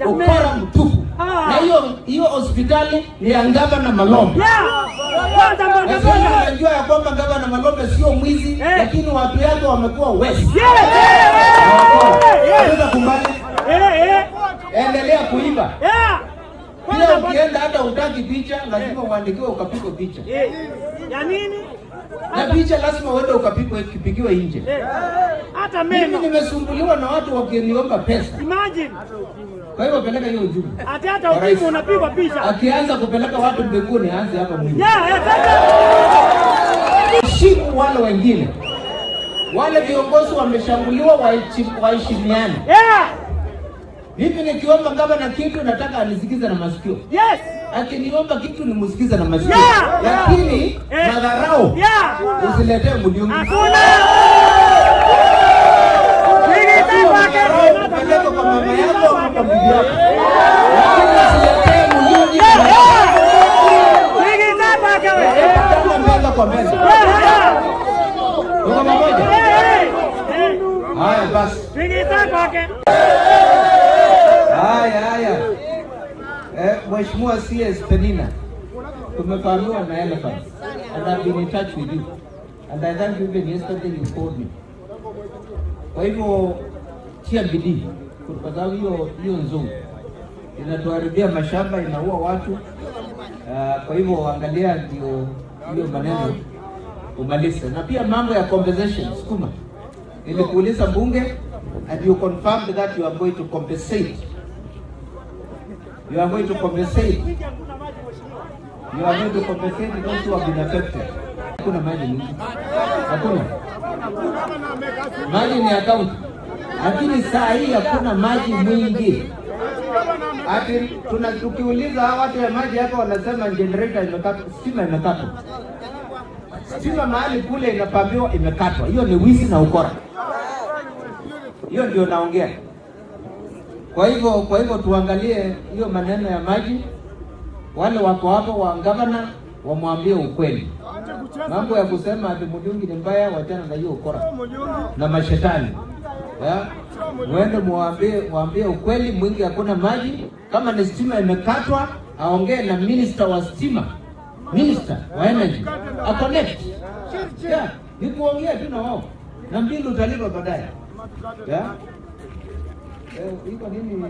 ukora mtupu. Na hiyo hospitali ni ya Gavana Malombe. Unajua ya kwamba Gavana Malombe sio mwizi, lakini watu yake wamekuwa wezi. Kumbali. Endelea kuiba. Pia ukienda hata utaki picha, lazima uandikiwe ukapigwe picha. Ya nini? Na picha lazima uende ukapigiwe nje. Hata mimi nimesumbuliwa na watu wakiniomba pesa. Imagine. Kwa hivyo peleka hiyo ujumbe. Hata ukimu unapigwa picha. Akianza kupeleka watu mbinguni, aanze hapa Mwingi. Heshimu wale wengine. Wale viongozi wameshambuliwa, waheshimiane. Hivi nikiomba Gavana kitu nataka anisikize na masikio. Yes. Akiniomba kitu nimsikize na masikio. Lakini madharau usiletee Mulyungi. Hakuna. Kupeleka kwa mama yako au kwa bibi yako. Lakini usiletee Mulyungi. Kama mbele kwa mbele. Uko pamoja? Haya basi. Haya. Mheshimiwa CS Penina, tumefahamiwa na elephants and I've been in touch with you and I thank you even yesterday you called me. Kwa hivyo tia bidii kwa sababu hiyo nzungu inatuharibia mashamba, inaua watu. Kwa hivyo angalia ndio hiyo maneno umalize. Na pia mambo ya compensation sukuma. Nilikuuliza bunge and you confirmed that you are going to compensate. You are going to compensate. You are going to compensate those who have been affected. Hakuna maji mingi. Hakuna. Maji ni account. Lakini saa hii hakuna maji mwingi. Ati tukiuliza watu ya maji hapa wanasema generator imekatwa, stima imekatwa. Stima mahali kule inapambiwa imekatwa. Hiyo ni wizi na ukora. Hiyo ndio naongea. Kwa hivyo tuangalie hiyo maneno ya maji. Wale wako hapo wa Gavana wamwambie ukweli. Mambo ya kusema ati Mulyungi ni mbaya, wachana na hiyo ukora na mashetani. Muende muambie ukweli, Mwingi hakuna maji. Kama ni stima imekatwa, aongee na minister wa stima, minister wa energy, a connect. Ni kuongea tu na wao. Na mbili utalipa baadaye. Iko nini?